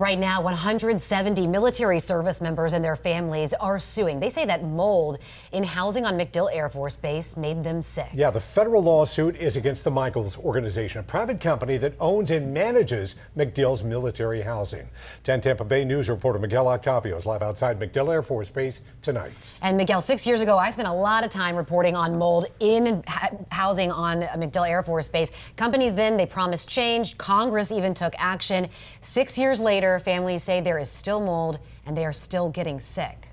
Right now, 170 military service members and their families are suing. They say that mold in housing on MacDill Air Force Base made them sick. Yeah, the federal lawsuit is against the Michaels organization, a private company that owns and manages MacDill's military housing. 10 Tampa Bay News reporter Miguel Octavio is live outside MacDill Air Force Base tonight. And Miguel, 6 years ago, I spent a lot of time reporting on mold in housing on MacDill Air Force Base. Companies then, they promised change. Congress even took action. 6 years later, families say there is still mold and they are still getting sick.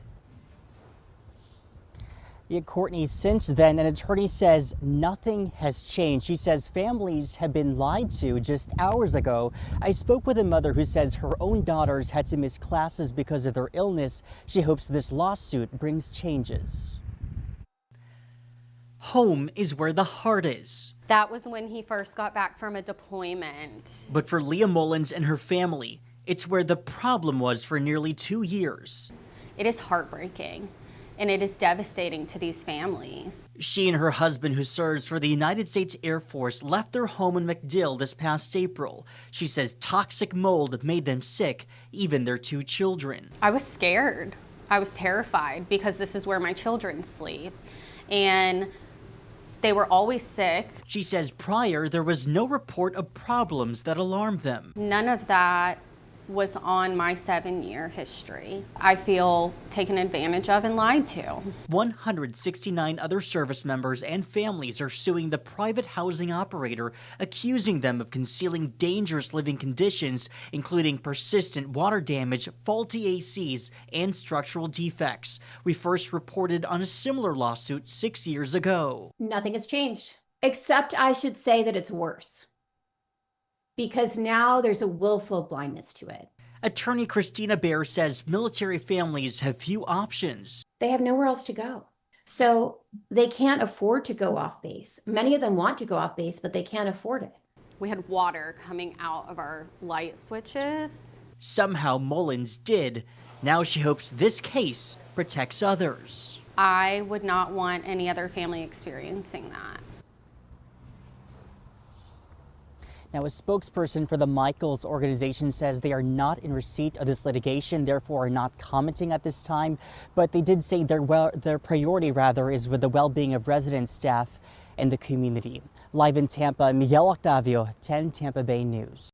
Yeah, Courtney, since then, an attorney says nothing has changed. She says families have been lied to. Just hours ago, I spoke with a mother who says her own daughters had to miss classes because of their illness. She hopes this lawsuit brings changes. Home is where the heart is. That was when he first got back from a deployment. But for Leah Mullins and her family, it's where the problem was for nearly 2 years. It is heartbreaking, and it is devastating to these families. She and her husband, who serves for the United States Air Force, left their home in MacDill this past April. She says toxic mold made them sick, even their 2 children. I was scared. I was terrified because this is where my children sleep. And they were always sick. She says prior, there was no report of problems that alarmed them. None of that was on my 7-year history. I feel taken advantage of and lied to. 169 other service members and families are suing the private housing operator, accusing them of concealing dangerous living conditions, including persistent water damage, faulty ACs, and structural defects. We first reported on a similar lawsuit 6 years ago. Nothing has changed, except I should say that it's worse, because now there's a willful blindness to it. Attorney Christina Baer says military families have few options. They have nowhere else to go. So they can't afford to go off base. Many of them want to go off base, but they can't afford it. We had water coming out of our light switches. Somehow Mullins did. Now she hopes this case protects others. I would not want any other family experiencing that. Now, a spokesperson for the Michaels organization says they are not in receipt of this litigation, therefore are not commenting at this time. But they did say their priority, is with the well-being of residents, staff, and the community. Live in Tampa, Miguel Octavio, 10 Tampa Bay News.